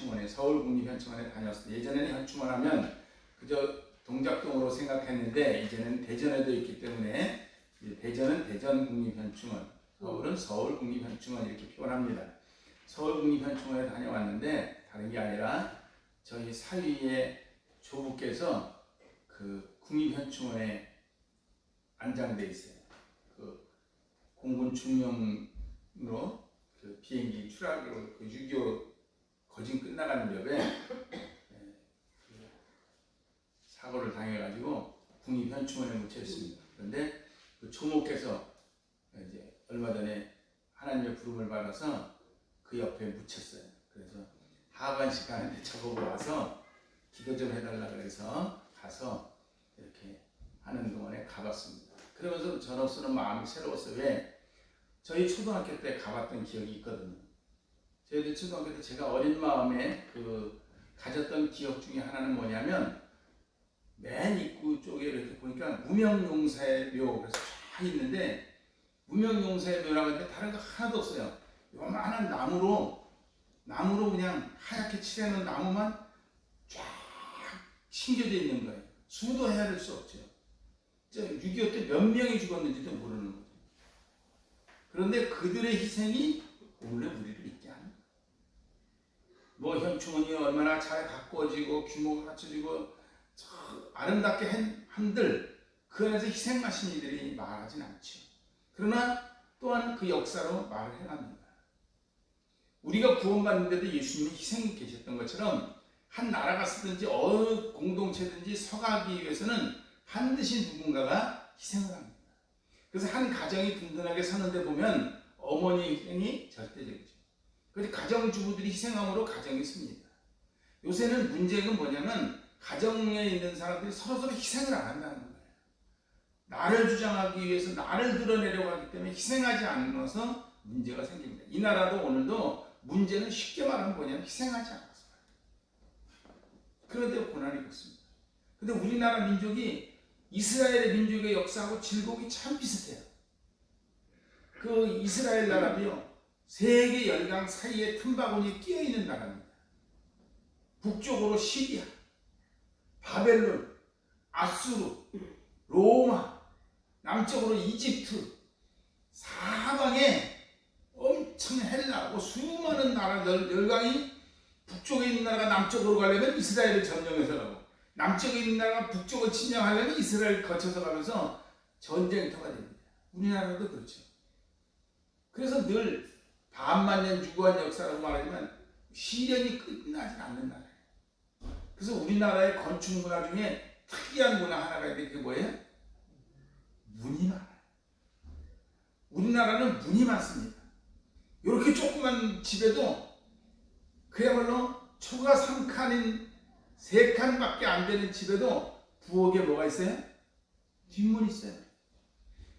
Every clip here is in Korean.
현충원에, 서울 국립현충원에 다녔어요. 예전에는 현충원 하면 그저 동작동으로 생각했는데 이제는 대전에도 있기 때문에 대전은 대전국립현충원, 서울은 서울국립현충원 이렇게 표현합니다. 서울국립현충원에 다녀왔는데 다른 게 아니라 저희 사위의 조부께서 그 국립현충원에 안장돼 있어요. 그 공군 중령으로 그 비행기 추락으로 그 6.25 거진 끝나가는 무렵에 사고를 당해가지고 국립현충원에 묻혀 있습니다. 그런데 그 조모께서 이제 얼마 전에 하나님의 부름을 받아서 그 옆에 묻혔어요. 그래서 하반 시간에 저보고 와서 기도 좀 해달라 그래서 가서 이렇게 하는 동안에 가봤습니다. 그러면서 저로서는 마음이 새로웠어요. 왜? 저희 초등학교 때 가봤던 기억이 있거든요. 저희들 초등학교 때 제가 어린 마음에 그 가졌던 기억 중에 하나는 뭐냐면 맨 입구 쪽에 이렇게 보니까 무명용사의 묘 그래서 쫙 있는데 무명용사의 묘라고 하는데 다른 거 하나도 없어요. 요만한 나무로 그냥 하얗게 칠해놓은 나무만 쫙 심겨져 있는 거예요. 수도 헤아릴 수 없죠. 6.25 때 몇 명이 죽었는지도 모르는 거죠. 그런데 그들의 희생이 오늘 우리를 있게 하는 거예요. 뭐 현충원이 얼마나 잘 가꾸어지고 규모가 갖춰지고 아름답게 한들 그 안에서 희생하신 이들이 말하진 않죠. 그러나 또한 그 역사로 말을 해갑니다. 우리가 구원받는데도 예수님이 희생이 계셨던 것처럼 한 나라가 쓰든지 어느 공동체든지 서가기 위해서는 반드시 누군가가 희생을 합니다. 그래서 한 가정이 든든하게 사는데 보면 어머니의 희생이 절대적이죠. 그래서 가정주부들이 희생함으로 가정이 씁니다. 요새는 문제가 뭐냐면 가정에 있는 사람들이 서로서로 희생을 안 한다는 거예요. 나를 주장하기 위해서 나를 드러내려고 하기 때문에 희생하지 않아서 문제가 생깁니다. 이 나라도 오늘도 문제는 쉽게 말하면 뭐냐면 희생하지 않아서 그런데 고난이 있습니다. 그런데 우리나라 민족이 이스라엘의 민족의 역사하고 질곡이 참 비슷해요. 그 이스라엘 나라도요 세계 열강 사이에 틈바구니에 끼어 있는 나라입니다. 북쪽으로 시리아, 바벨론, 아수르, 로마, 남쪽으로 이집트, 사방에 엄청 헬라고 수많은 나라 열강이 북쪽에 있는 나라가 남쪽으로 가려면 이스라엘을 점령해서 가고 남쪽에 있는 나라가 북쪽을 침략하려면 이스라엘을 거쳐서 가면서 전쟁터가 됩니다. 우리나라도 그렇죠. 그래서 늘 반만년 유구한 역사라고 말하지만 시련이 끝나지 않는 나라예요. 그래서 우리나라의 건축 문화 중에 특이한 문화 하나가 있는데 그게 뭐예요? 문이 많아요. 우리나라는 문이 많습니다. 이렇게 조그만 집에도 그야말로 초가 3칸인 3칸밖에 안 되는 집에도 부엌에 뭐가 있어요? 뒷문이 있어요.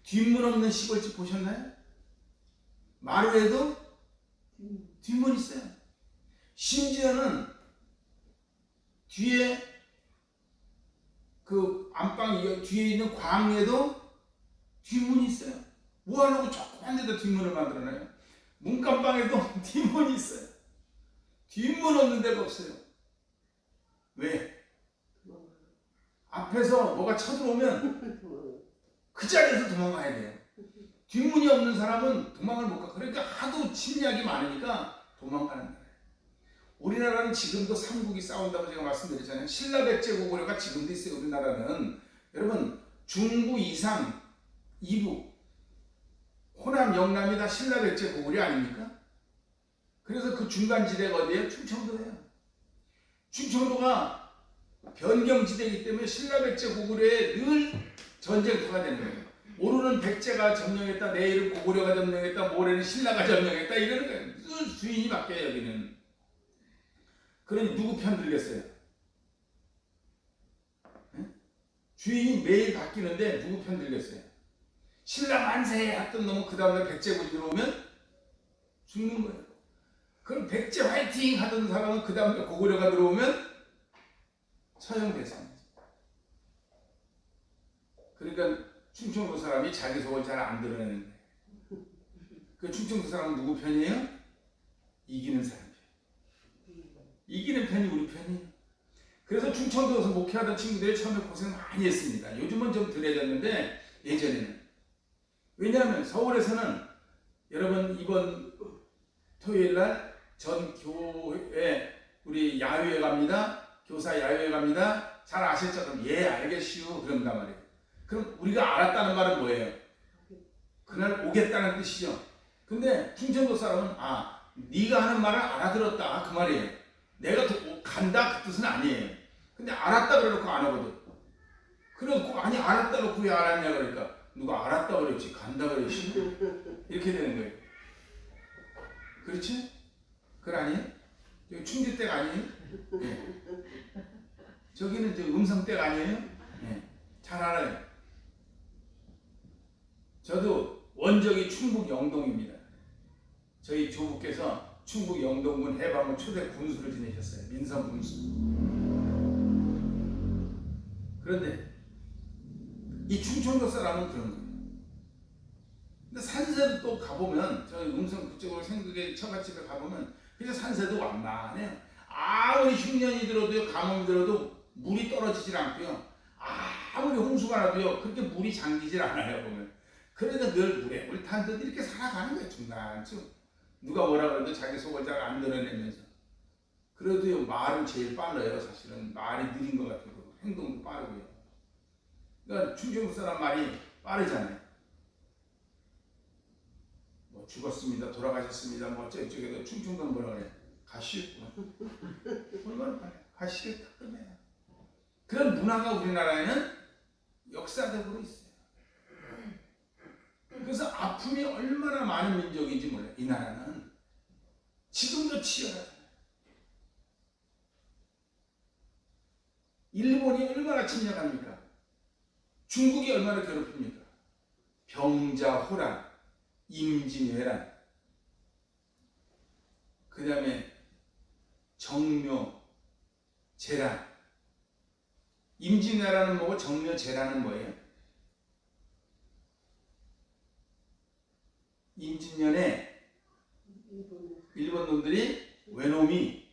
뒷문 없는 시골집 보셨나요? 마루에도 뒷문이 있어요. 심지어는 뒤에 그 안방 뒤에 있는 광에도 뒷문이 있어요. 뭐 하려고 조그만 데다 뒷문을 만들어놔요? 문간방에도 뒷문이 있어요. 뒷문 없는 데가 없어요. 왜? 앞에서 뭐가 쳐들어오면 그 자리에서 도망가야 돼요. 뒷문이 없는 사람은 도망을 못 가. 그러니까 하도 침략이 많으니까 도망가는 거예요. 우리나라는 지금도 삼국이 싸운다고 제가 말씀드렸잖아요. 신라백제 고구려가 지금도 있어요. 우리나라는 여러분 중부 이상 이북 호남 영남이 다 신라백제 고구려 아닙니까? 그래서 그 중간지대가 어디예요? 충청도예요. 충청도가 변경지대이기 때문에 신라백제 고구려에 늘 전쟁터가 되는 거예요. 오늘은 백제가 점령했다, 내일은 고구려가 점령했다, 모레는 신라가 점령했다 이러는 거예요. 늘 주인이 바뀌어요. 여기는. 그러니 누구 편 들겠어요? 네? 주인이 매일 바뀌는데 누구 편 들겠어요? 신라 만세 했던 놈은 그 다음에 백제군이 들어오면 죽는 거예요. 그럼 백제 화이팅 하던 사람은 그 다음에 고구려가 들어오면 처형대상이죠. 그러니까 충청도 사람이 자기 속을 잘 안 드러내는 거예요. 그 충청도 사람은 누구 편이에요? 이기는 사람 편. 이기는 편이 우리 편이에요. 그래서 충청도에서 목회하던 친구들이 처음에 고생 많이 했습니다. 요즘은 좀 덜해졌는데 예전에는. 왜냐하면 서울에서는 여러분 이번 토요일날 전 교회 우리 야유회 갑니다. 교사 야유회 갑니다. 잘 아셨죠? 그럼 예 알겠슈 그런단 말이에요. 그럼 우리가 알았다는 말은 뭐예요? 그날 오겠다는 뜻이죠. 근데 충청도 사람은 네가 하는 말을 알아들었다 그 말이에요. 내가 간다 그 뜻은 아니에요. 근데 알았다 그래놓고 안 하거든. 그래놓고 아니 알았다 놓고 왜 알았냐 그러니까 누가 알았다 그랬지 간다 그랬지 이렇게 되는 거예요. 그렇지? 그거 아니에요? 여기 충주댁 아니에요? 예. 저기는 저 음성댁 아니에요? 예. 잘 알아요. 저도 원적이 충북 영동입니다. 저희 조부께서 충북 영동군 해방군 초대 군수를 지내셨어요. 민선 군수. 그런데 이 충청도 사람은 그런 거예요. 근데 산세도 또 가보면 저희 음성 그쪽으로 생각에 처갓집에 가보면 그냥 산세도 완만해요. 아무리 흉년이 들어도요 가뭄이 들어도 물이 떨어지질 않고요. 아무리 홍수가 나도요 그렇게 물이 잠기질 않아요 보면. 그러니까 늘 물에 물 탄 듯 이렇게 살아가는 거예요 중간쯤. 누가 뭐라 그래도 자기 속을 잘 안 드러내면서. 그래도요 말은 제일 빨라요. 사실은 말이 느린 것 같아요. 행동도 빠르고요. 그러니까 충청도 사람 말이 빠르잖아요. 뭐 죽었습니다, 돌아가셨습니다, 뭐 어쩌고저쩌고. 충청도는 뭐라 그래? 가시겠구나. 얼마나 빨라요. 가시겠다 그러네요. 그런 문화가 우리나라에는 역사적으로 있어요. 그래서 아픔이 얼마나 많은 민족인지 몰라요. 이 나라는 지금도 치열하잖아요. 일본이 얼마나 침략합니까? 중국이 얼마나 괴롭힙니까? 병자호란, 임진왜란, 그 다음에 정묘재란. 임진왜란은 뭐고 정묘재란은 뭐예요? 임진년에 일본 놈들이 외놈이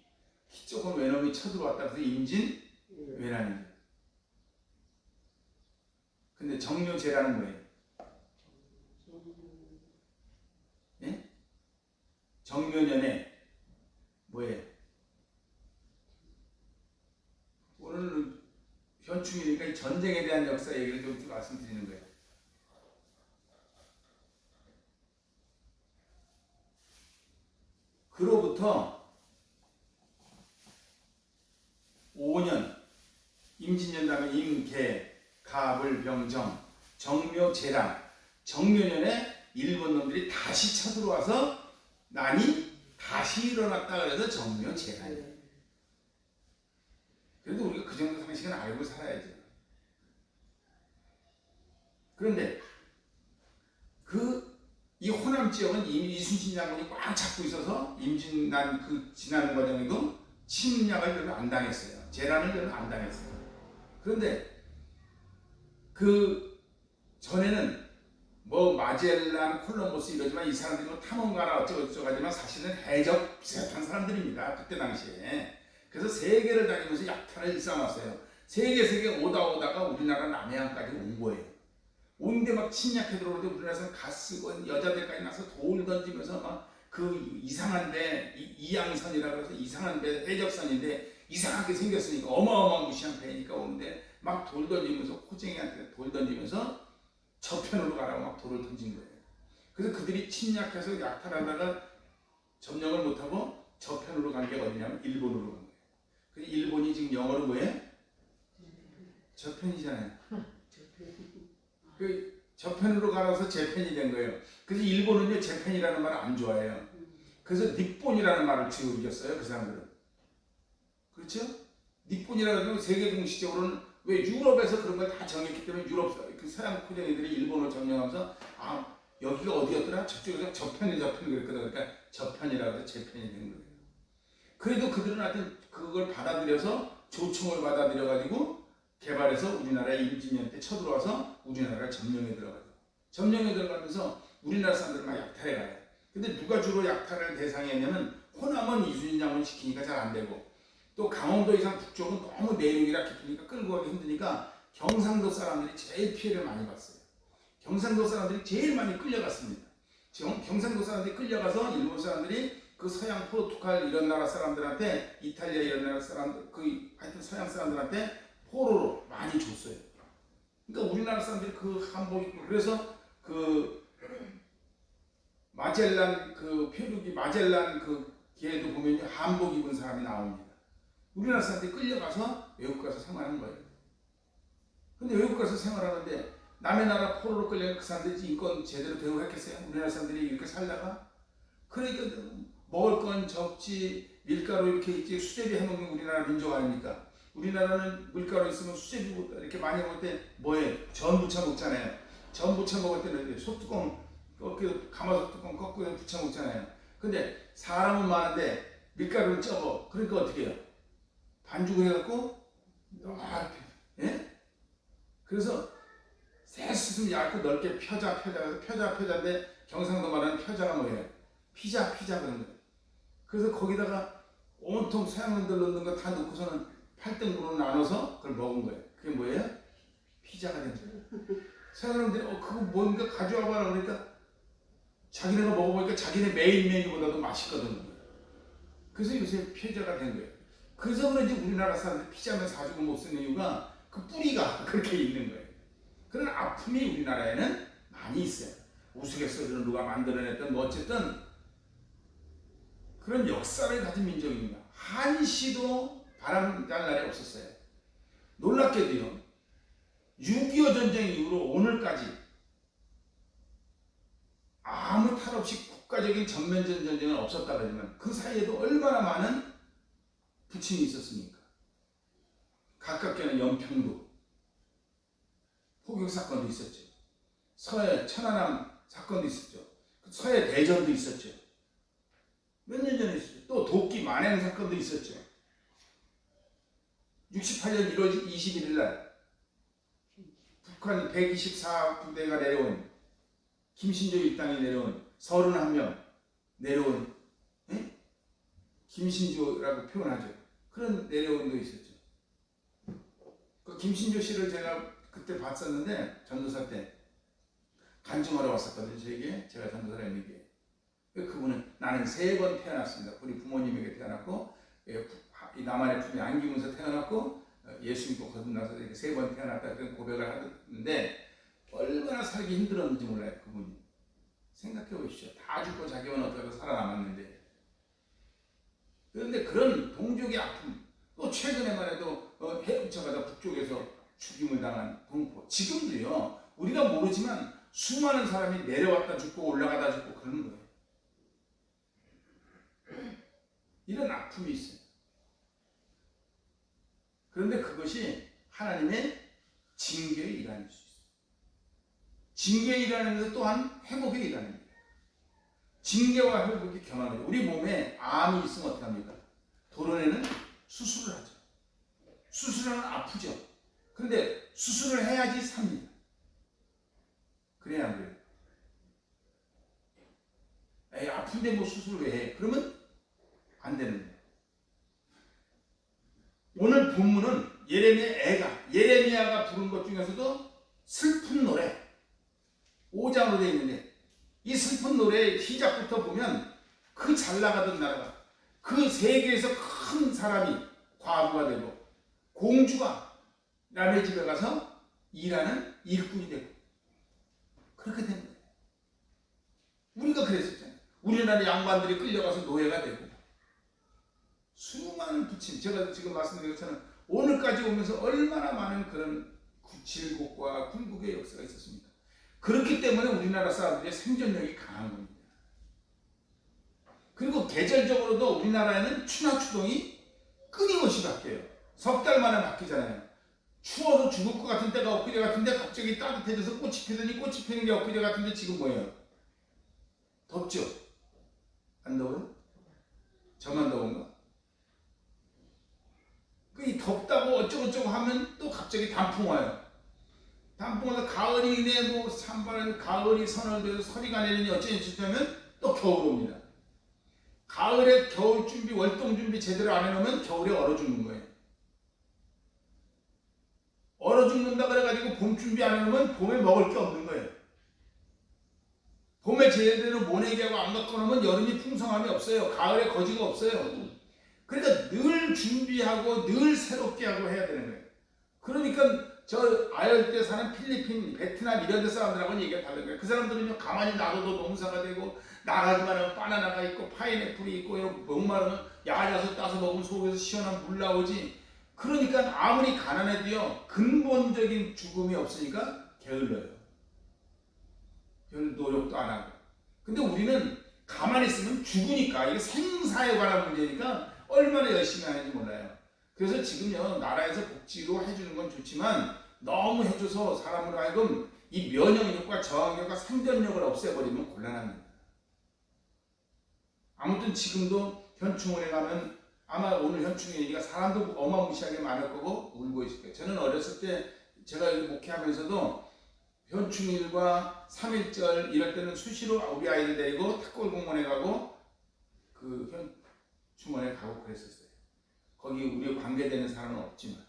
조금 외놈이 쳐들어왔다 그래서 임진왜란이죠. 근데 정묘재란은 뭐예요? 예? 정묘년에 뭐예요? 오늘은 현충일이니까 이 전쟁에 대한 역사 얘기를 좀 말씀드리는 거예요. 그로부터 5년, 임진년 다음에 임계, 가불병정, 정묘재란, 정묘년에 일본 놈들이 다시 쳐들어와서 난이 다시 일어났다 그래서 정묘재란이에요. 그래도 우리가 그 정도 상식은 알고 살아야죠. 그런데 이 호남 지역은 이미 이순신 장군이 꽉 잡고 있어서 임진난 그 지나는 과정에도 침략을 별로 안 당했어요. 재난을 별로 안 당했어요. 그런데 그 전에는 뭐 마젤란, 콜럼버스 이러지만 이 사람들이 뭐 탐험가나 어쩌고저쩌고 하지만 사실은 해적 비슷한 사람들입니다. 그때 당시에. 그래서 세계를 다니면서 약탈을 일삼았어요. 세계 오다가 우리나라 남해안까지 온 거예요. 온데 막 침략해 들어오는데 우리나라에서는 가스건 여자들까지 나서 돌 던지면서 막 그 이상한데 이양선이라고 해서 이상한데 해적선인데 이상하게 생겼으니까 어마어마한 무시한 배니까 오는데 막 돌 던지면서 호쟁이한테 돌 던지면서 저편으로 가라고 막 돌을 던진 거예요. 그래서 그들이 침략해서 약탈하다가 점령을 못하고 저편으로 간 게 어디냐면 일본으로 간 거예요. 그래서 일본이 지금 영어로 뭐예요? 저편이잖아요. 그 저편으로 가라서 재편이 된 거예요. 그래서 일본은요 재편이라는 말을 안 좋아해요. 그래서 닉본이라는 말을 지어주겠어요 그 사람들은. 그렇죠? 닉본이라는 건 세계 공식적으로는 왜 유럽에서 그런 걸 다 정했기 때문에 유럽 그 서양 포정이들이 일본을 점령하면서 여기가 어디였더라? 저쪽에서 저편이 그랬거든. 그러니까 저편이라고 해서 재편이 된 거예요. 그래도 그들은 하여튼 그걸 받아들여서 조총을 받아들여가지고 개발해서 우리나라에 임진년 때 쳐들어와서 우리나라를 점령에 들어가죠. 점령에 들어가면서 우리나라 사람들을 막 약탈해 가요. 근데 누가 주로 약탈을 대상이 했냐면 호남은 이순신 장군이 시키니까 잘 안 되고 또 강원도 이상 북쪽은 너무 내륙이라 깊으니까 끌고 가기 힘드니까 경상도 사람들이 제일 피해를 많이 봤어요. 경상도 사람들이 제일 많이 끌려갔습니다. 경상도 사람들이 끌려가서 일본 사람들이 그 서양 포르투갈 이런 나라 사람들한테, 이탈리아 이런 나라 사람들, 하여튼 서양 사람들한테 포로로 많이 줬어요. 그러니까 우리나라 사람들이 그 한복 입고, 그래서 그 마젤란 그 표류기 마젤란 그 기에도 보면 한복 입은 사람이 나옵니다. 우리나라 사람들이 끌려가서 외국 가서 생활하는 거예요. 근데 외국 가서 생활하는데 남의 나라 포로로 끌려간 그 사람들이 인권 제대로 대우했겠어요? 우리나라 사람들이 이렇게 살다가? 그러니까 먹을 건 적지, 밀가루 이렇게 있지, 수제비 해먹는 우리나라 민족 아닙니까? 우리나라는 밀가루 있으면 수제비 이렇게 많이 먹을 때 뭐해? 전 부쳐 먹잖아요. 전 부쳐 먹을 때는 소뚜껑 가마솥 뚜껑 거꾸로 부쳐 먹잖아요. 근데 사람은 많은데 밀가루는 적어. 그러니까 어떻게 해요? 반죽을 해갖고 예? 그래서 새수순 얇고 넓게 표자인데 경상도 말하는 표자가 뭐예요? 피자 그런 거예요. 그래서 거기다가 온통 서양인들 넣는 거 다 넣고서는 8등분으로 나눠서 그걸 먹은 거예요. 그게 뭐예요? 피자가 된 거예요. 서양인들이 그거 뭔가 가져와 봐라 그러니까 자기네가 먹어보니까 자기네 메인 메뉴보다도 맛있거든요. 그래서 요새 피자가 된 거예요. 그래서 그런지 우리나라 사람들 피자만 사주고 못 쓰는 이유가 그 뿌리가 그렇게 있는 거예요. 그런 아픔이 우리나라에는 많이 있어요. 우스갯소리를 누가 만들어냈던 뭐 어쨌든 그런 역사를 가진 민족입니다. 한시도 바람날 날이 없었어요. 놀랍게도요. 6.25 전쟁 이후로 오늘까지 아무 탈 없이 국가적인 전면전 전쟁은 없었다 그러지만 그 사이에도 얼마나 많은 부침이 있었습니까? 가깝게는 연평도 포격 사건도 있었죠. 서해 천안함 사건도 있었죠. 서해 대전도 있었죠. 몇 년 전에 있었죠. 또 도끼 만행 사건도 있었죠. 68년 1월 21일 날 북한 124부대가 내려온 김신조 일당이 내려온 31명 내려온 김신조라고 표현하죠. 그런 내려온도 있었죠. 그 김신조 씨를 제가 그때 봤었는데 전도사 때 간증하러 왔었거든요. 저에게 제가 전도사를 했는 게 그분은 나는 3번 태어났습니다. 우리 부모님에게 태어났고 남한의 품에 안기면서 태어났고 예수 믿고 거듭나서 이렇게 3번 태어났다 그런 고백을 하는데 얼마나 살기 힘들었는지 몰라요. 그분이 생각해 보십시오. 다 죽고 자기만 어떻게 살아남았는데 그런데 그런 동족의 아픔 또 최근에만 해도 해운처가다 북쪽에서 죽임을 당한 동포 지금도요 우리가 모르지만 수많은 사람이 내려왔다 죽고 올라가다 죽고 그러는 거예요. 이런 아픔이 있어요. 그런데 그것이 하나님의 징계의 일환일 수 있어요. 징계의 일환이면서 또한 회복의 일환입니다. 징계와 회복이 겸하는 우리 몸에 암이 있으면 어떻게 합니까? 도로내는 수술을 하죠. 수술하면 아프죠. 그런데 수술을 해야지 삽니다. 그래야 안 그래요? 에이, 아픈데 뭐 수술을 왜 해? 그러면 안 되는 거예요. 오늘 본문은 예레미야가 부른 것 중에서도 슬픈 노래 5장으로 되어 있는데 이 슬픈 노래의 시작부터 보면 그 잘 나가던 나라가 그 세계에서 큰 사람이 과부가 되고 공주가 남의 집에 가서 일하는 일꾼이 되고 그렇게 된 거예요. 우리가 그랬었잖아요. 우리나라 양반들이 끌려가서 노예가 되고 수많은 부침 제가 지금 말씀드린 것처럼 오늘까지 오면서 얼마나 많은 그런 질곡과 굴곡의 역사가 있었습니까? 그렇기 때문에 우리나라 사람들의 생존력이 강한 겁니다. 그리고 계절적으로도 우리나라에는 추나 추동이 끊임없이 바뀌어요. 석 달 만에 바뀌잖아요. 추워서 죽을 것 같은 때가 엊그제 같은데 갑자기 따뜻해져서 꽃이 피더니 꽃이 피는 게 엊그제 같은데 지금 뭐예요? 덥죠? 안 더워요? 저만 더운가? 이 덥다고 어쩌고저쩌고 하면 또 갑자기 단풍 와요. 단풍 와서 가을이 내고 산발은 가을이 선을 대서 서리가 내리니 어쩌냐면 또 겨울 옵니다. 가을에 겨울 준비, 월동 준비 제대로 안 해놓으면 겨울에 얼어 죽는 거예요. 얼어 죽는다 그래가지고 봄 준비 안 해놓으면 봄에 먹을 게 없는 거예요. 봄에 제대로 모내기하고 안 갖고 놓으면 여름이 풍성함이 없어요. 가을에 거지가 없어요. 그러니까 늘 준비하고 늘 새롭게 하고 해야 되는 거예요. 그러니까 저 아열대 사는 필리핀, 베트남 이런 데 사람들하고는 얘기가 다른 거예요. 그 사람들은요 가만히 놔둬도 농사가 되고 나가기만 하면 바나나가 있고 파인애플이 있고 목마르면 야자서 따서 먹으면 속에서 시원한 물 나오지. 그러니까 아무리 가난해도요 근본적인 죽음이 없으니까 게을러요. 별 노력도 안 하고. 근데 우리는 가만히 있으면 죽으니까 이게 생사에 관한 문제니까 얼마나 열심히 하는지 몰라요. 그래서 지금요 나라에서 복지로 해주는 건 좋지만 너무 해줘서 사람으로 하여금 이 면역력과 저항력과 생존력을 없애버리면 곤란합니다. 아무튼 지금도 현충원에 가면 아마 오늘 현충원 얘기가 사람도 어마무시하게 많을 거고 울고 있을 거예요. 저는 어렸을 때 제가 목회하면서도 현충일과 3.1절 이럴 때는 수시로 우리 아이들 데리고 탁골공원에 가고 그 현충원에 가고 그랬었어요. 거기 우리 관계되는 사람은 없지만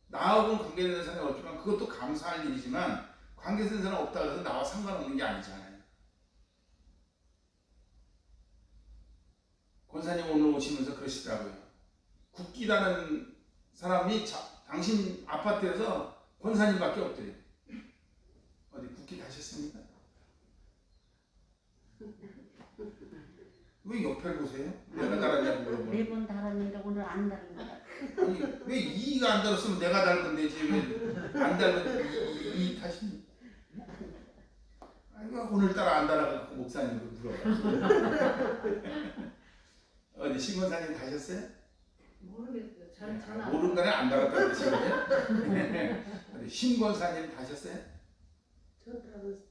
나하고는 관계되는 사람은 없지만 그것도 감사할 일이지만 관계되는 사람 없다고 해서 나와 상관없는 게 아니잖아요. 권사님 오늘 오시면서 그러시더라고요. 국기 다는 사람이 당신 아파트에서 권사님밖에 없대요. 어디 국기 다셨습니까? 왜 옆에 보세요? 내가 달았냐고 물어보는. 4번 달았는데 오늘 안 달은 거야. 아니 왜 이가 안 달았으면 내가 달건 되지 왜 안 달면 이 탓이니? 아니 오늘따라 안 달아갖고 목사님도 물어봐. 어디 신권사님 다셨어요? 모르겠어요. 잘 모르는 거는 안 달았다는 뜻이거든요. 어디 신권사님 다셨어요?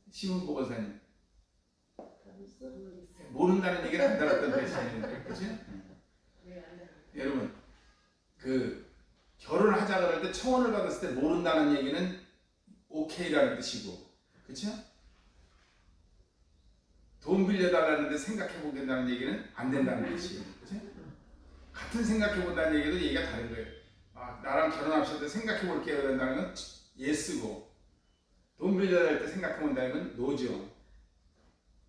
시문보건사님 모른다는 얘기를 안 달았다는 뜻이에요. 그렇죠? 여러분 그 결혼을 하자 그럴 때 청혼을 받았을 때 모른다는 얘기는 오케이라는 뜻이고, 그렇죠? 돈 빌려달라는데 생각해보게 된다는 얘기는 안 된다는 뜻이에요. 그렇죠? 같은 생각해본다는 얘기도 얘기가 다른 거예요. 아, 나랑 결혼합시다 때 생각해볼게요 그런다는 건 예스고, 돈 빌려달랄 때 생각해본다는 건 노죠.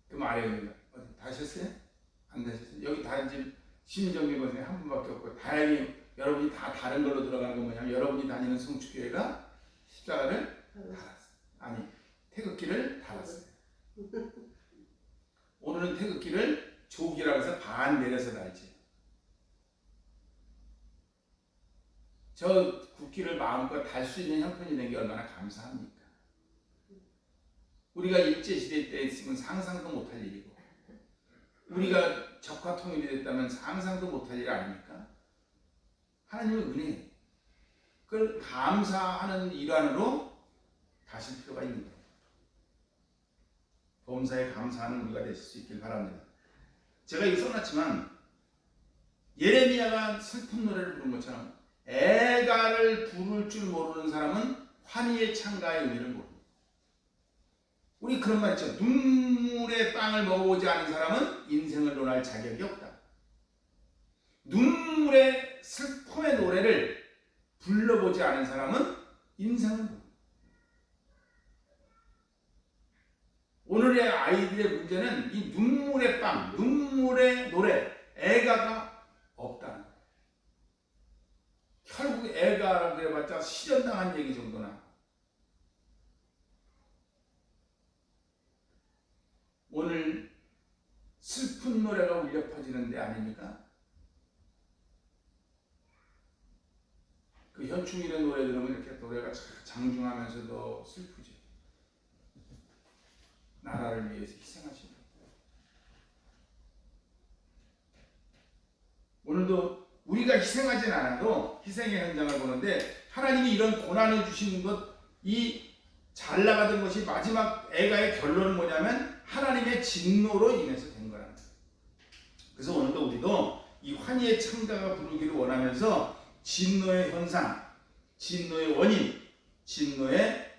그 말이에요. 다셨어요? 안 다셨어요? 여기 다른 집 심정미 권사님 한 분밖에 없고, 다행히 여러분이 다 다른 걸로 들어가는 건 뭐냐면 여러분이 다니는 성축교회가 십자가를 달았어요. 아니 태극기를 달았어요. 오늘은 태극기를 조기라고 해서 반 내려서 달지. 저 국기를 마음껏 달 수 있는 형편이 된 게 얼마나 감사합니까? 우리가 일제시대 때 있으면 상상도 못할 일이고, 우리가 적화 통일이 됐다면 상상도 못할 일 아닙니까? 하나님의 은혜, 그걸 감사하는 일환으로 가실 필요가 있는 거예요. 범사에 감사하는 우리가 되실 수 있길 바랍니다. 제가 이거 써놨지만 예레미야가 슬픈 노래를 부른 것처럼 애가를 부를 줄 모르는 사람은 환희의 창가의 의미를 모릅니다. 우리 그런 말 있죠. 눈물의 빵을 먹어보지 않은 사람은 인생을 논할 자격이 없다. 눈물의 슬픔의 노래를 불러보지 않은 사람은 인생을 모릅니다. 오늘의 아이들의 문제는 이 눈물의 빵, 눈물의 노래, 애가가 없다는 거예요. 결국 애가라고 해봤자 실현당한 얘기 정도나. 오늘 슬픈 노래가 울려 퍼지는 데 아닙니까? 그 현충일의 노래 들으면 이렇게 노래가 장중하면서도 슬프죠. 나라를 위해서 희생하신 분. 오늘도 우리가 희생하진 않아도 희생의 현장을 보는데, 하나님이 이런 고난을 주시는 것, 이 잘 나가던 것이 마지막 애가의 결론은 뭐냐면 하나님의 진노로 인해서 된 거랍니다. 그래서 오늘도 우리도 이 환희의 창가가 부르기를 원하면서 진노의 현상, 진노의 원인, 진노의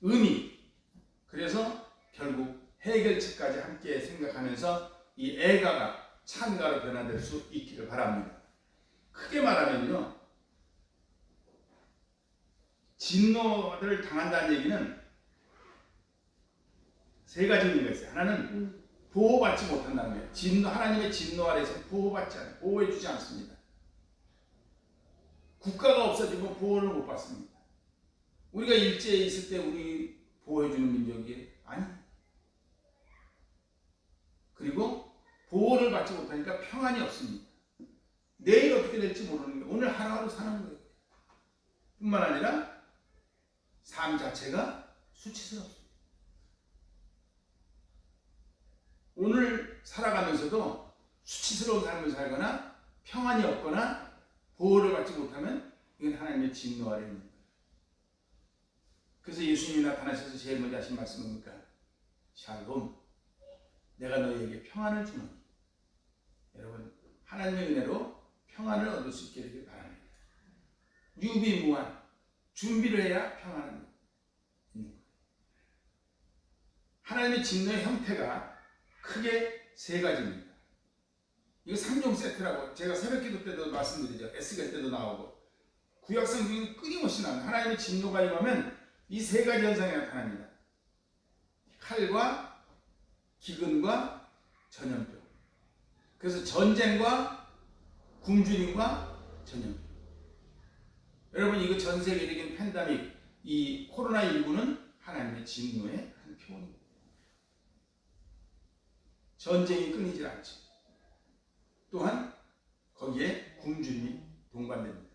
의미, 그래서 결국 해결책까지 함께 생각하면서 이 애가가 찬가로 변화될 수 있기를 바랍니다. 크게 말하면요, 진노를 당한다는 얘기는 세 가지 의미가 있어요. 하나는 보호받지 못한다는 거예요. 하나님의 진노 아래서 보호받지 않아요. 보호해주지 않습니다. 국가가 없어지면 보호를 못 받습니다. 우리가 일제에 있을 때 우리 보호해주는 민족이 아니에요. 그리고 보호를 받지 못하니까 평안이 없습니다. 내일 어떻게 될지 모르는 거예요. 오늘 하루하루 사는 거예요. 뿐만 아니라 삶 자체가 수치스럽습니다. 오늘 살아가면서도 수치스러운 삶을 살거나 평안이 없거나 보호를 받지 못하면 이건 하나님의 진노 아래 있는 거예요. 그래서 예수님이 나타나셔서 제일 먼저 하신 말씀은 뭡니까? 샬롬, 내가 너희에게 평안을 주노니. 여러분, 하나님의 은혜로 평안을 얻을 수 있게 되길 바랍니다. 유비무한, 준비를 해야 평안은 있는 거예요. 하나님의 진노의 형태가 크게 세 가지입니다. 이거 3종 세트라고 제가 새벽기도 때도 말씀드리죠. 에스겔 때도 나오고 구약성경이 끊임없이 나옵니다. 하나님의 진노가 임하면 이 세 가지 현상이 나타납니다. 칼과 기근과 전염병. 그래서 전쟁과 굶주림과 전염병. 여러분, 이거 전 세계적인 팬데믹, 이 코로나19는 하나님의 진노의 한 표현입니다. 전쟁이 끊이질 않죠. 또한 거기에 굶주림이 동반됩니다.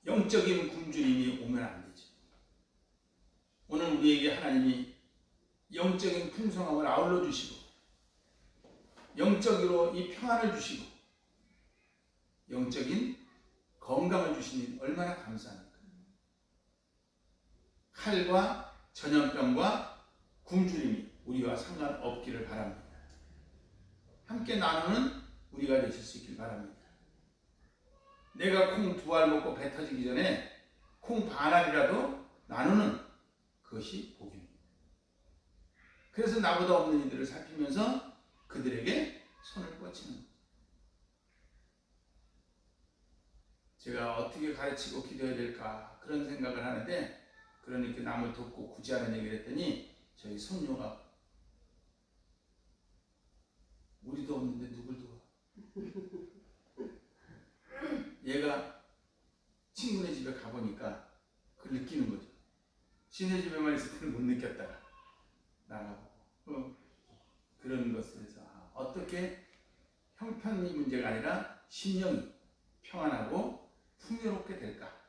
영적인 굶주림이 오면 안 되죠. 오늘 우리에게 하나님이 영적인 풍성함을 아울러 주시고 영적으로 이 평안을 주시고 영적인 건강을 주시니 얼마나 감사합니까? 칼과 전염병과 굶주림이 우리와 상관없기를 바랍니다. 함께 나누는 우리가 되실 수 있길 바랍니다. 내가 콩 2알 먹고 배 터지기 전에 콩 반알이라도 나누는 그것이 복입니다. 그래서 나보다 없는 이들을 살피면서 그들에게 손을 뻗치는 거죠. 제가 어떻게 가르치고 기도해야 될까 그런 생각을 하는데, 그러니까 남을 돕고 구제하는 얘기를 했더니 저희 손녀가 우리도 없는데 누굴 도와? 얘가 친구네 집에 가보니까 그걸 느끼는 거죠. 지네 집에만 있을 때는 못 느꼈다가 나가보고 그런 것을 해서 어떻게 형편이 문제가 아니라 심령이 평안하고 풍요롭게 될까,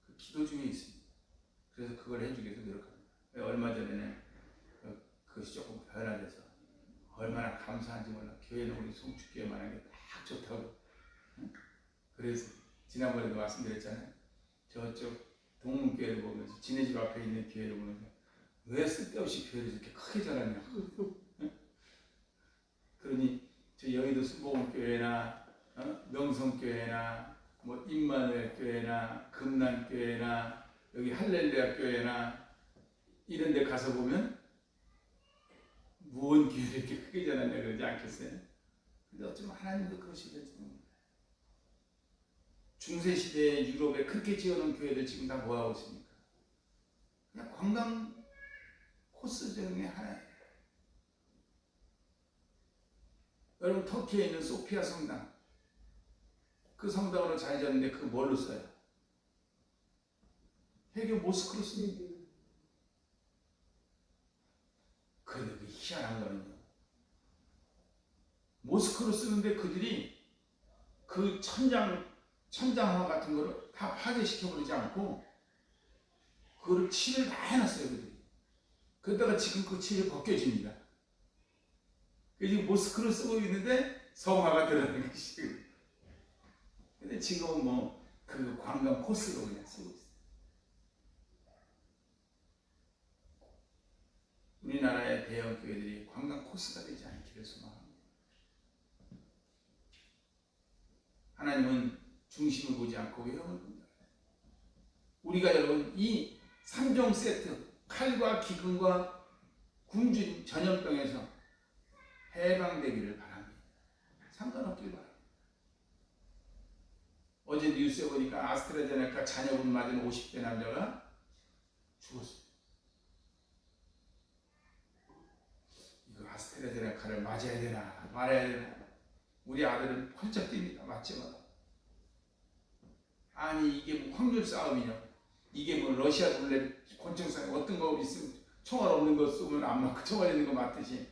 그 기도 중에 있습니다. 그래서 그걸 해주기 위해서 노력합니다. 얼마 전에는 그것이 조금 변화돼서 얼마나 감사한지 몰라. 교회는 우리 송축교회만 하는 게 딱 좋다고. 그래서 지난번에도 말씀드렸잖아요. 저쪽 동문교회를 보면서 지네 집 앞에 있는 교회를 보면서 왜 쓸데없이 교회를 이렇게 크게 자랐냐. 그러니 저 여의도 순복음교회나 명성교회나 뭐 임마누엘 교회나 금난교회나 여기 할렐루야 교회나 이런 데 가서 보면 무언 교회를 이렇게 크게 자랐냐 그러지 않겠어요? 근데 어쩌면 하나님도 그러시겠지. 중세시대에 유럽에 그렇게 지어놓은 교회들 지금 다 뭐하고 있습니까? 그냥 관광 코스 중에 하나예요. 여러분, 터키에 있는 소피아 성당, 그 성당으로 잘 지었는데 그거 뭘로 써요? 해교 모스크로 씁니다. 그런데 그 희한한 거는요, 모스크로 쓰는데 그들이 그 천장화 같은 거를 다 파괴시켜버리지 않고 그거를 칠을 다 해놨어요. 그들이. 그러다가 지금 그 칠이 벗겨집니다. 지금 모스크를 쓰고 있는데 성화가 들어가는 것이. 근데 지금은 뭐 그 관광 코스로 그냥 쓰고 있어요. 우리나라의 대형 교회들이 관광 코스가 되지 않기를 소망합니다. 하나님은 중심을 보지 않고 외형을 본다. 우리가 여러분 이 3종 세트, 칼과 기근과 굶주림, 전염병에서 해방되기를 바랍니다. 상관없길 바랍니다. 어제 뉴스에 보니까 아스트라제네카 잔여분 맞은 50대 남자가 죽었어요. 이거 아스트라제네카를 맞아야 되나 말아야 되나. 우리 아들은 펄쩍 뜁니다. 맞지마다. 아니 이게 뭐 확률 싸움이냐. 이게 뭐 러시아 룰렛 권총싸움 어떤 거 있으면 총알 없는 거 쏘면 안 맞고 총알 있는 거 맞듯이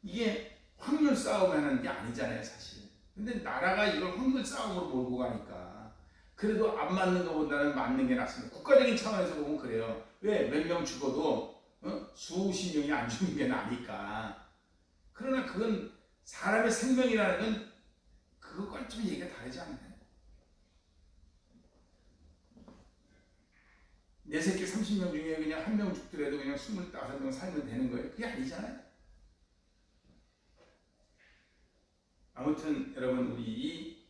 이게 확률 싸움을 하는 게 아니잖아요 사실. 근데 나라가 이걸 확률 싸움으로 몰고 가니까 그래도 안 맞는 것보다는 맞는 게 낫습니다. 국가적인 차원에서 보면 그래요. 왜? 몇 명 죽어도 수십 명이 안 죽는 게 나니까. 그러나 그건 사람의 생명이라는 건 그것과는 좀 얘기가 다르지 않나요? 내 새끼 30명 중에 그냥 한 명 죽더라도 그냥 25명 살면 되는 거예요? 그게 아니잖아요. 아무튼 여러분 우리 이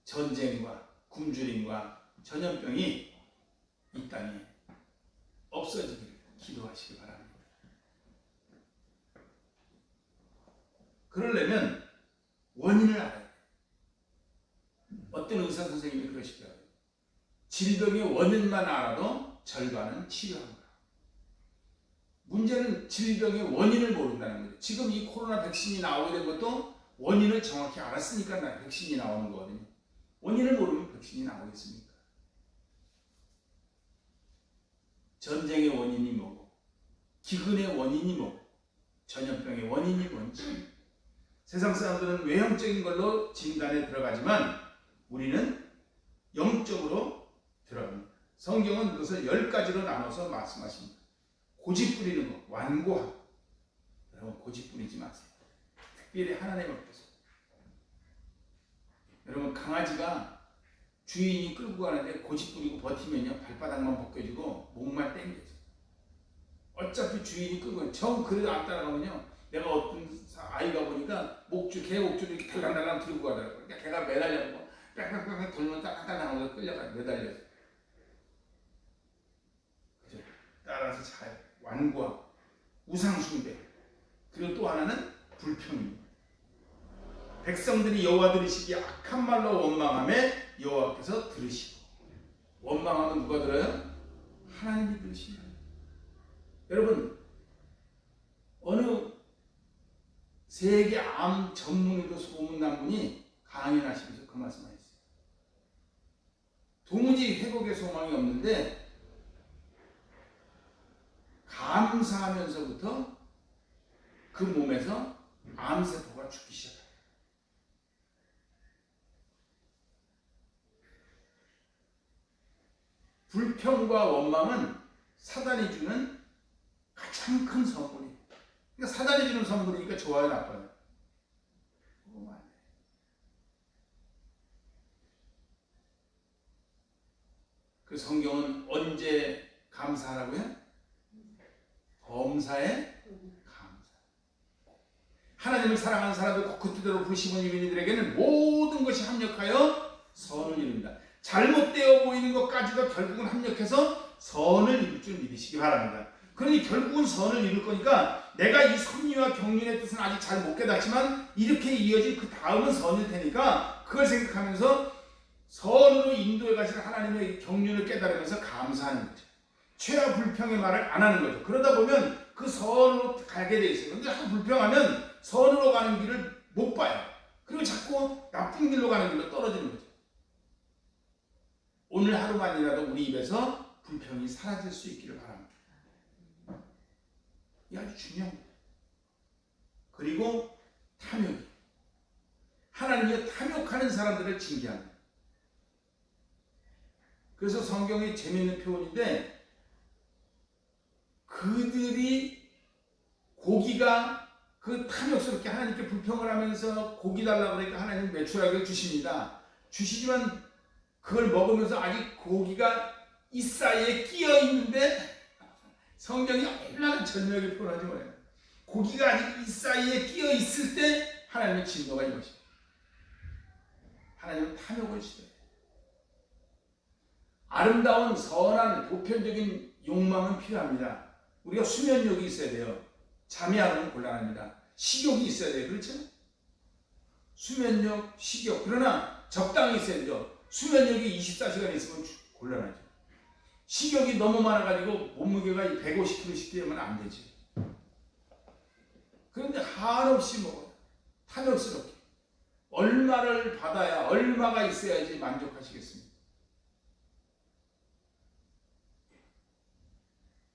전쟁과 굶주림과 전염병이 이 땅에 없어지기를 기도하시기 바랍니다. 그러려면 원인을 알아야 돼요. 어떤 의사 선생님이 그러시더라고요. 질병의 원인만 알아도 절반은 치료합니다. 문제는 질병의 원인을 모른다는 거죠. 지금 이 코로나 백신이 나오게 된 것도 원인을 정확히 알았으니까 백신이 나오는 거거든요. 원인을 모르면 백신이 나오겠습니까? 전쟁의 원인이 뭐고, 기근의 원인이 뭐고, 전염병의 원인이 뭔지. 세상 사람들은 외형적인 걸로 진단에 들어가지만 우리는 영적으로 들어갑니다. 성경은 그것을 10가지로 나눠서 말씀하십니다. 고집 부리는 것, 완고하고. 여러분 고집 부리지 마세요. 특별히 하나님 앞에서. 여러분 강아지가 주인이 끌고 가는데 고집 부리고 버티면요 발바닥만 벗겨지고 목만 땡겨져. 어차피 주인이 끌고 정 그래도 안 따라가면요 내가 어떤 아이가 보니까 개 목줄을 이렇게 달랑달랑 들고 가더라고요. 그러니까 걔가 매달려고 빽빽빽 돌면 따닥따닥 하면서 끌려가요. 매달려서. 그죠? 따라서 잘 완고하고 우상숭배. 그리고 또 하나는 불평입니다. 백성들이 여호와 들으시기에 악한 말로 원망하매 여호와께서 들으시고. 원망하면 누가 들어요? 하나님이 들으십니다. 여러분 어느 세계 암 전문의로 소문난 분이 강연하시면서 그 말씀하셨어요. 도무지 회복의 소망이 없는데 감사하면서부터 그 몸에서 암세포가 죽기 시작해요. 불평과 원망은 사단이 주는 가장 큰 선물이에요. 그러니까 사단이 주는 선물이니까 좋아요, 나빠요? 그거만 안 돼. 그 성경은 언제 감사하라고요? 범사에 감사. 하나님을 사랑하는 사람들 그 뜻대로 부르심은 이민이들에게는 모든 것이 합력하여 선을 이룬다. 잘못되어 보이는 것까지도 결국은 합력해서 선을 이룰 줄 믿으시기 바랍니다. 그러니 결국은 선을 이룰 거니까 내가 이 섭리와 경륜의 뜻은 아직 잘 못 깨닫지만 이렇게 이어진 그 다음은 선일 테니까 그걸 생각하면서 선으로 인도해 가실 하나님의 경륜을 깨달으면서 감사하는 거죠. 죄와 불평의 말을 안 하는 거죠. 그러다 보면 그 선으로 가게 돼 있어요. 근데 불평하면 선으로 가는 길을 못 봐요. 그리고 자꾸 나쁜 길로 가는 길로 떨어지는 거죠. 오늘 하루만이라도 우리 입에서 불평이 사라질 수 있기를 바랍니다. 이게 아주 중요합니다. 그리고 탐욕이. 하나님이 탐욕하는 사람들을 징계합니다. 그래서 성경이 재미있는 표현인데 그들이 고기가 그 탐욕스럽게 하나님께 불평을 하면서 고기 달라고 그러니까 하나님 매출하게 주십니다. 주시지만 그걸 먹으면서 아직 고기가 이 사이에 끼어 있는데 성경이 얼마나 절묘하게 표현하지 뭐예요. 고기가 아직 이 사이에 끼어 있을 때 하나님의 진노가 이것입니다. 하나님은 탐욕을 싫어해요. 아름다운 선한 보편적인 욕망은 필요합니다. 우리가 수면욕이 있어야 돼요. 잠이 안 오면 곤란합니다. 식욕이 있어야 돼요. 그렇죠? 수면력, 식욕. 그러나 적당히 있어야 돼요. 수면력이 24시간 있으면 곤란하죠. 식욕이 너무 많아가지고 몸무게가 150kg씩 되면 안 되지. 그런데 한없이 먹어요. 탐욕스럽게. 얼마를 받아야, 얼마가 있어야지 만족하시겠습니까?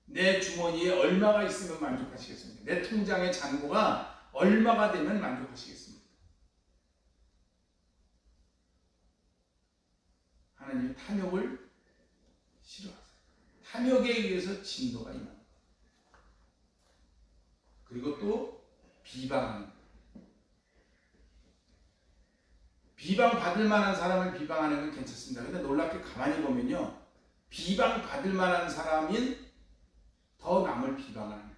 내 주머니에 얼마가 있으면 만족하시겠습니까? 내 통장의 잔고가 얼마가 되면 만족하시겠습니까? 하나님이 탐욕을 싫어하세요. 탐욕에 의해서 진노가 임합니다. 그리고 또 비방하는 거예요. 비방받을 만한 사람을 비방하는 건 괜찮습니다. 근데 놀랍게 가만히 보면요, 비방받을 만한 사람인 더 남을 비방하는 거예요.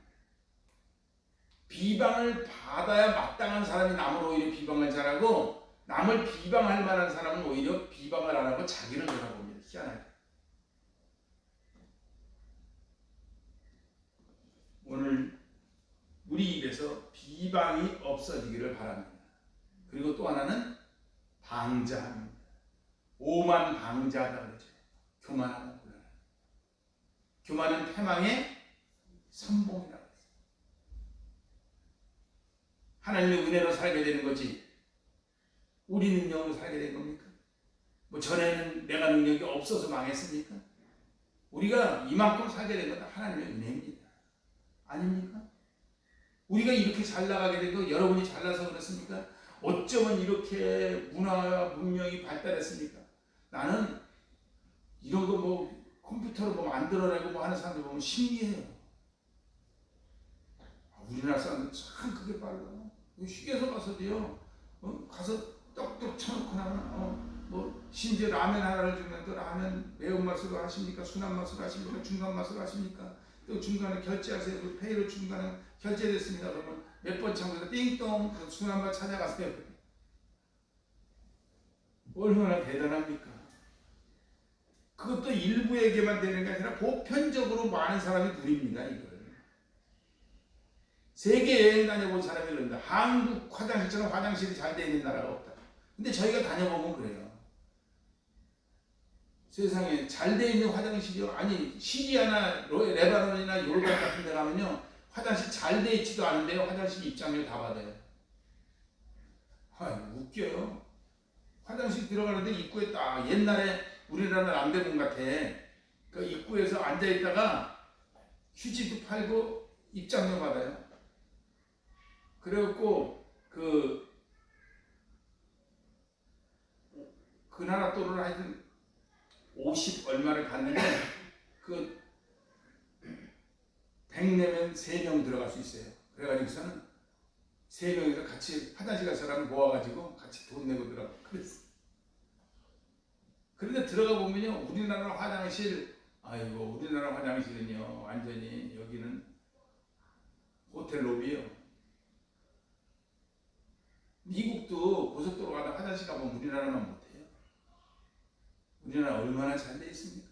비방을 받아야 마땅한 사람이 남을 오히려 비방을 잘하고, 남을 비방할 만한 사람은 오히려 비방을 안 하고 자기를 돌아봅니다. 희한하게. 오늘 우리 입에서 비방이 없어지기를 바랍니다. 그리고 또 하나는 방자합니다. 오만 방자하다 그러죠. 교만하고 곤란하다. 교만은 패망의 선봉이라고 했어요. 하나님의 은혜로 살게 되는 거지 우리 능력으로 살게 된 겁니까? 뭐 전에는 내가 능력이 없어서 망했습니까? 우리가 이만큼 살게 된 것은 하나님의 은혜입니다. 아닙니까? 우리가 이렇게 잘 나가게 된 거 여러분이 잘나서 그렇습니까? 어쩌면 이렇게 문화와 문명이 발달했습니까? 나는 이런 거 뭐 컴퓨터로 뭐 만들어내고 뭐 하는 사람들 보면 신기해요. 우리나라 사람들 참 그게 빨라. 휴게소 가서도요, 가서 떡떡 쳐놓고 나면 뭐 심지어 라면 하나를 주면 또 라면 매운맛으로 하십니까? 순한맛으로 하십니까? 중간맛으로 하십니까? 또 중간에 결제하세요. 그 페이로 중간에 결제됐습니다. 그러면 몇 번 참고해서 띵동 그 순한맛 찾아가세요. 얼마나 대단합니까? 그것도 일부에게만 되는 게 아니라 보편적으로 많은 사람이 누립니다. 이걸. 세계 여행 다녀본 사람이 그런다. 한국 화장실처럼 화장실이 잘 되어 있는 나라가 없다. 근데 저희가 다녀보면 그래요. 세상에 잘 되어 있는 화장실이요. 아니 시리아나 레바논이나 요르단 같은 데 가면요, 화장실 잘 되어 있지도 않은데요, 화장실 입장료 다 받아요. 웃겨요. 화장실 들어가는데 입구에 딱 옛날에 우리나라 남대문 같아. 그 입구에서 앉아있다가 휴지도 팔고 입장료 받아요. 그래갖고 그 나라 돈으로 하여튼 50 얼마를 받는데 그 100 내면 3명 들어갈 수 있어요. 그래가지고서는 3명이서 같이 화장실 갈 사람 모아가지고 같이 돈 내고 들어가. 그랬어. 그런데 들어가 보면요, 우리나라 화장실, 아이고 우리나라 화장실은요 완전히 여기는 호텔 로비요. 미국도 고속도로 가다 화장실 가보면 우리나라만 못해요. 우리나라 얼마나 잘 돼 있습니까?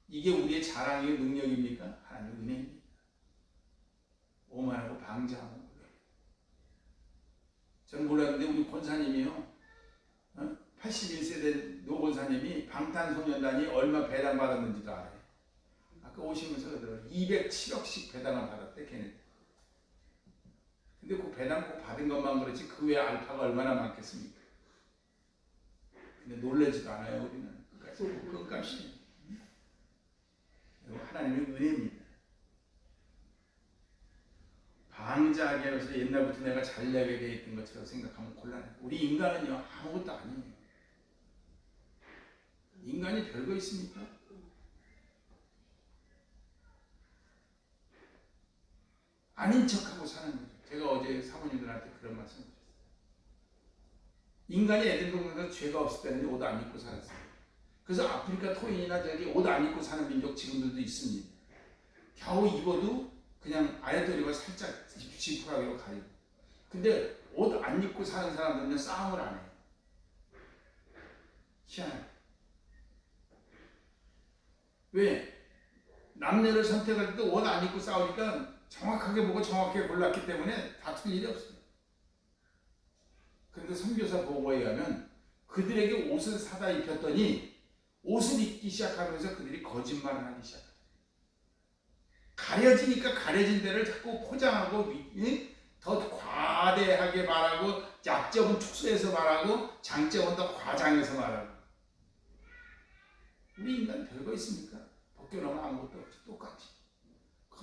이게 우리의 자랑이요 능력입니까? 하나님의 은혜입니다. 오만하고 방자하고. 저는 몰랐는데 우리 권사님이요, 81세 된 노 권사님이 방탄소년단이 얼마 배당 받았는지도 알아요. 아까 오시면서 그러더라고요. 207억씩 배당을 받았대 걔네. 근데 그 배당 꼭 받은 것만 그렇지 그 외에 알파가 얼마나 많겠습니까? 근데 놀라지도 않아요. 우리는 끝값이 하나님의 은혜입니다. 방자하게 해서 옛날부터 내가 잘나게 돼 있던 것처럼 생각하면 곤란해요. 우리 인간은요 아무것도 아니에요. 인간이 별거 있습니까? 아닌 척하고 사는 거죠. 제가 어제 사모님들한테 그런 말씀을 드렸어요. 인간이 에덴 동산에서 죄가 없을 때는 옷 안 입고 살았어요. 그래서 아프리카 토인이나 저기 옷 안 입고 사는 민족 지금들도 있습니다. 겨우 입어도 그냥 아랫도리가 살짝 지푸라기로 가리고. 근데 옷 안 입고 사는 사람들은 싸움을 안 해요. 희한해요. 왜? 남녀를 선택할 때도 옷 안 입고 싸우니까 정확하게 보고 정확하게 골랐기 때문에 다툴 일이 없어요. 그런데 선교사 보고에 의하면 그들에게 옷을 사다 입혔더니 옷을 입기 시작하면서 그들이 거짓말을 하기 시작해요. 가려지니까 가려진 데를 자꾸 포장하고 더 과대하게 말하고, 약점은 축소해서 말하고, 장점은 더 과장해서 말하고. 우리 인간 별거 있습니까? 벗겨놓으면 아무것도 없지. 똑같이.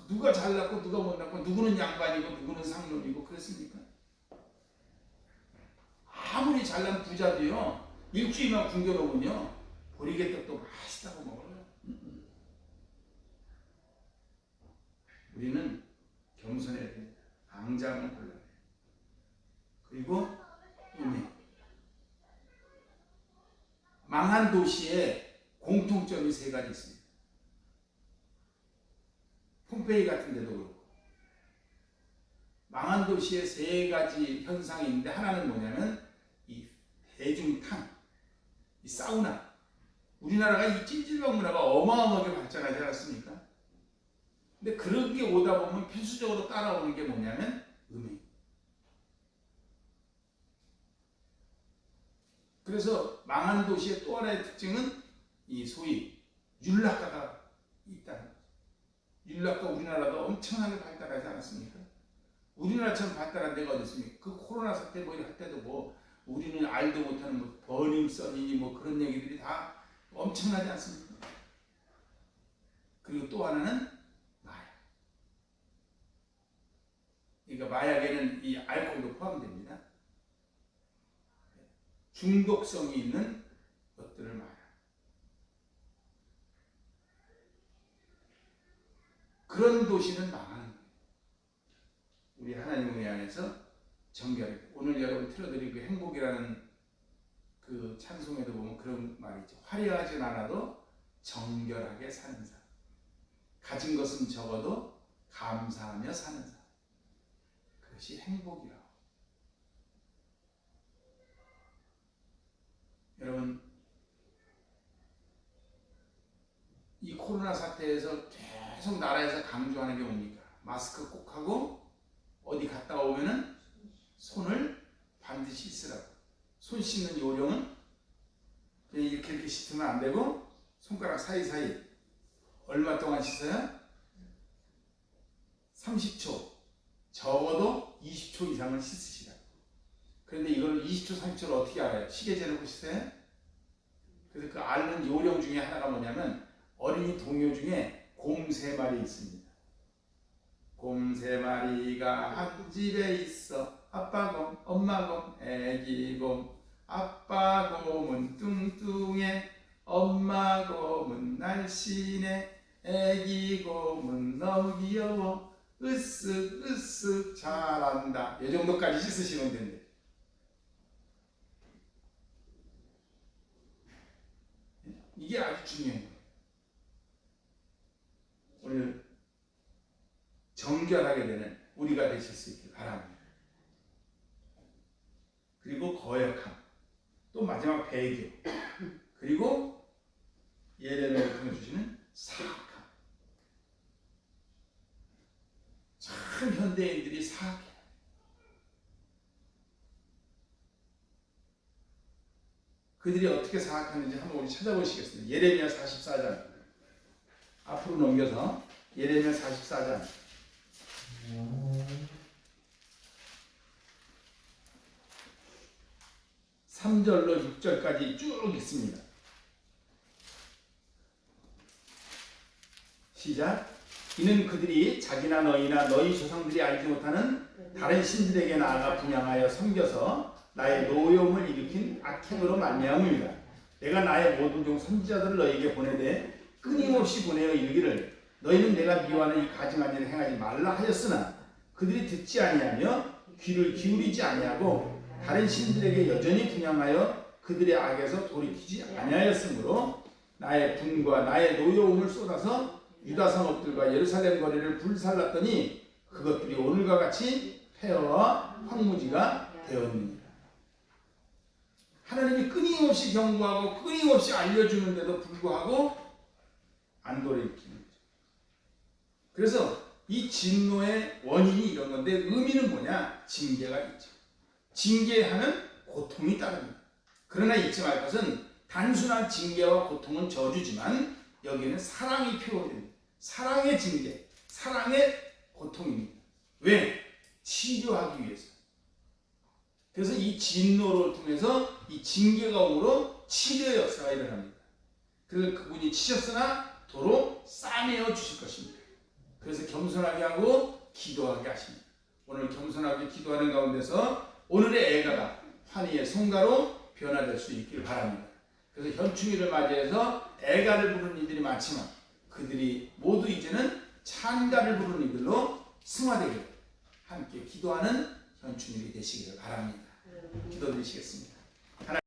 누가 잘났고 누가 못났고, 누구는 양반이고 누구는 상놈이고 그랬습니까? 아무리 잘난 부자도요, 일주일만 굶겨놓으면요 보리개떡도 맛있다고 먹어요. 우리는 겸손해야 됩니다. 앙자하면 곤란해요. 그리고 망한 도시에 공통점이 세 가지 있습니다. 폼페이 같은 데도 그렇고 망한 도시에 세 가지 현상이 있는데, 하나는 뭐냐면 이 대중탕, 이 사우나. 우리나라가 이 찜질방 문화가 어마어마하게 발전하지 않았습니까? 근데 그런 게 오다 보면 필수적으로 따라오는 게 뭐냐면 음행. 그래서 망한 도시의 또 하나의 특징은 이 소위 율락가가 있다는 거죠. 율락가, 우리나라도 엄청나게 발달하지 않았습니까? 우리나라처럼 발달한 데가 어디 있습니까? 그 코로나 사태 뭐 할 때도 뭐 우리는 알도 못하는 뭐 버닝썬이니 뭐 그런 얘기들이 다 엄청나지 않습니까? 그리고 또 하나는 마약. 그러니까 마약에는 이 알코올도 포함됩니다. 중독성이 있는 것들을 마약. 그런 도시는 망하는 거예요. 우리 하나님 은혜 안에서 정결하게. 오늘 여러분 틀어드린 그 행복이라는 그 찬송에도 보면 그런 말이 있죠. 화려하진 않아도 정결하게 사는 사람. 가진 것은 적어도 감사하며 사는 사람. 그것이 행복이라고. 여러분, 이 코로나 사태에서 계속 나라에서 강조하는 게 뭡니까? 마스크 꼭 하고 어디 갔다 오면은 손을 반드시 쓰라고. 손 씻는 요령은 그냥 이렇게 씻으면 안 되고, 손가락 사이사이 얼마 동안 씻어요? 30초, 적어도 20초 이상을 씻으시라. 그런데 이걸 20초, 30초를 어떻게 알아요? 시계 재놓고 씻어요? 그래서 그 앓는 요령 중에 하나가 뭐냐면, 어린이 동요 중에 곰 3마리 있습니다. 곰 3마리가 한 집에 있어. 아빠 곰, 엄마 곰, 애기 곰. 아빠 곰은 뚱뚱해, 엄마 곰은 날씬해, 애기 곰은 너무 귀여워, 으쓱 으쓱 잘한다. 이 정도까지 씻으시면 된대. 이게 아주 중요해요. 오늘 정결하게 되는 우리가 되실 수 있길 바랍니다. 그리고 거역함, 또 마지막 배교, 그리고 예레미야를 통해 주시는 사악함. 참 현대인들이 사악해. 그들이 어떻게 사악하는지 한번 우리 찾아보시겠습니다. 예레미야 44장 앞으로 넘겨서 예레미야 44장 3절로 6절까지 쭉 있습니다. 시작. 이는 그들이 자기나 너희나 너희 조상들이 알지 못하는 다른 신들에게 나아가 분향하여 섬겨서 나의 노여움을 일으킨 악행으로 말미암음이다. 내가 나의 모든 종 선지자들을 너희에게 보내되 끊임없이 보내어 이르기를 너희는 내가 미워하는 이 가증한 일을 행하지 말라 하였으나 그들이 듣지 아니하며 귀를 기울이지 아니하고 다른 신들에게 여전히 분향하여 그들의 악에서 돌이키지 아니하였으므로 나의 분과 나의 노여움을 쏟아서 유다 성읍들과 예루살렘 거리를 불살랐더니 그것들이 오늘과 같이 폐허와 황무지가 되었느니라. 하나님이 끊임없이 경고하고 끊임없이 알려주는데도 불구하고 안 돌이키는 거죠. 그래서 이 진노의 원인이 이런 건데 의미는 뭐냐? 징계가 있죠. 징계하는 고통이 따릅니다. 그러나 잊지 말 것은 단순한 징계와 고통은 저주지만 여기에는 사랑이 표현됩니다. 사랑의 징계, 사랑의 고통입니다. 왜? 치료하기 위해서. 그래서 이 진노를 통해서 이 징계가 오므로 치료의 역사가 일어납니다. 그래서 그분이 치셨으나 도로 싸매어 주실 것입니다. 그래서 겸손하게 하고 기도하게 하십니다. 오늘 겸손하게 기도하는 가운데서 오늘의 애가가 환희의 성가로 변화될 수 있기를 바랍니다. 그래서 현충일을 맞이해서 애가를 부르는 이들이 많지만 그들이 모두 이제는 찬가를 부르는 이들로 승화되기를 함께 기도하는 현충일이 되시기를 바랍니다. 기도드리시겠습니다.